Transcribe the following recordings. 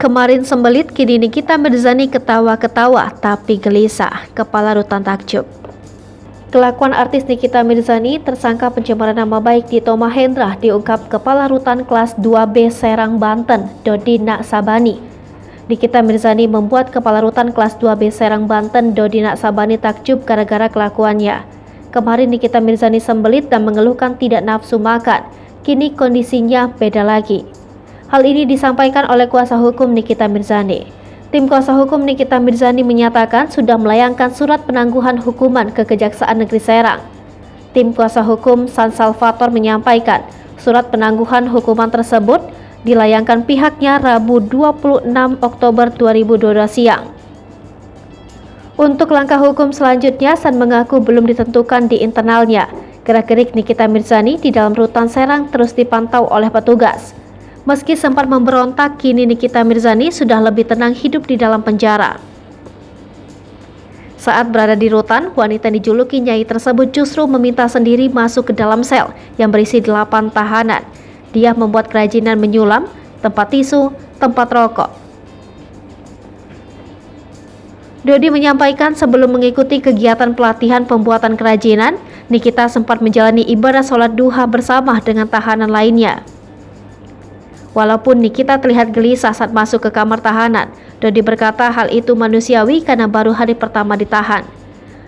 Kemarin sembelit, kini Nikita Mirzani ketawa-ketawa tapi gelisah. Kepala Rutan takjub. Kelakuan artis Nikita Mirzani, tersangka pencemaran nama baik Dito Mahendra, diungkap Kepala Rutan Kelas 2B Serang, Banten, Dodi Naksabani. Nikita Mirzani membuat Kepala Rutan Kelas 2B Serang, Banten, Dodi Naksabani takjub gara-gara kelakuannya. Kemarin Nikita Mirzani sembelit dan mengeluhkan tidak nafsu makan. Kini kondisinya beda lagi. Hal ini disampaikan oleh kuasa hukum Nikita Mirzani. Tim kuasa hukum Nikita Mirzani menyatakan sudah melayangkan surat penangguhan hukuman ke Kejaksaan Negeri Serang. Tim kuasa hukum San Salvator menyampaikan surat penangguhan hukuman tersebut dilayangkan pihaknya Rabu 26 Oktober 2022 siang. Untuk langkah hukum selanjutnya, San mengaku belum ditentukan di internalnya. Gerak-gerik Nikita Mirzani di dalam rutan Serang terus dipantau oleh petugas. Meski sempat memberontak, kini Nikita Mirzani sudah lebih tenang hidup di dalam penjara. Saat berada di rutan, wanita yang dijuluki Nyai tersebut justru meminta sendiri masuk ke dalam sel yang berisi 8 tahanan. Dia membuat kerajinan menyulam, tempat tisu, tempat rokok. Dodi menyampaikan sebelum mengikuti kegiatan pelatihan pembuatan kerajinan, Nikita sempat menjalani ibadah sholat duha bersama dengan tahanan lainnya. Walaupun Nikita terlihat gelisah saat masuk ke kamar tahanan, Dodi berkata hal itu manusiawi karena baru hari pertama ditahan.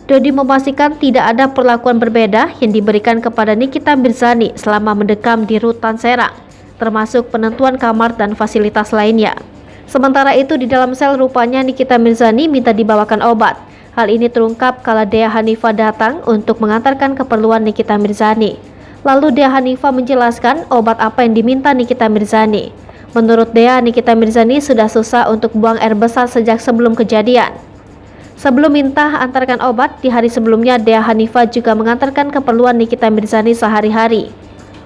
Dodi memastikan tidak ada perlakuan berbeda yang diberikan kepada Nikita Mirzani selama mendekam di rutan Serang, termasuk penentuan kamar dan fasilitas lainnya. Sementara itu di dalam sel rupanya Nikita Mirzani minta dibawakan obat. Hal ini terungkap kala Dea Hanifa datang untuk mengantarkan keperluan Nikita Mirzani. Lalu Dea Hanifa menjelaskan obat apa yang diminta Nikita Mirzani. Menurut Dea, Nikita Mirzani sudah susah untuk buang air besar sejak sebelum kejadian. Sebelum minta antarkan obat, di hari sebelumnya Dea Hanifa juga mengantarkan keperluan Nikita Mirzani sehari-hari.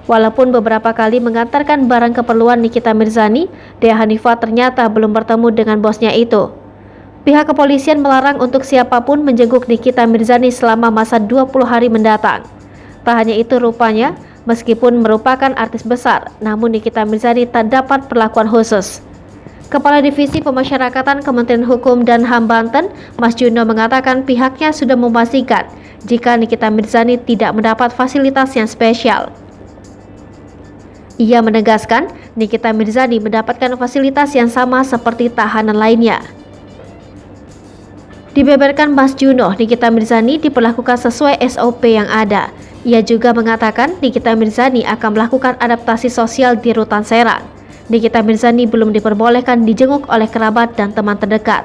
Walaupun beberapa kali mengantarkan barang keperluan Nikita Mirzani, Dea Hanifa ternyata belum bertemu dengan bosnya itu. Pihak kepolisian melarang untuk siapapun menjenguk Nikita Mirzani selama masa 20 hari mendatang. Tak hanya itu, rupanya meskipun merupakan artis besar, namun Nikita Mirzani tak dapat perlakuan khusus. Kepala Divisi Pemasyarakatan Kementerian Hukum dan HAM Banten, Mas Juno, mengatakan pihaknya sudah memastikan jika Nikita Mirzani tidak mendapat fasilitas yang spesial. Ia menegaskan Nikita Mirzani mendapatkan fasilitas yang sama seperti tahanan lainnya. Dibeberkan Mas Juno, Nikita Mirzani diperlakukan sesuai SOP yang ada. Ia juga mengatakan Nikita Mirzani akan melakukan adaptasi sosial di rutan Serang. Nikita Mirzani belum diperbolehkan dijenguk oleh kerabat dan teman terdekat.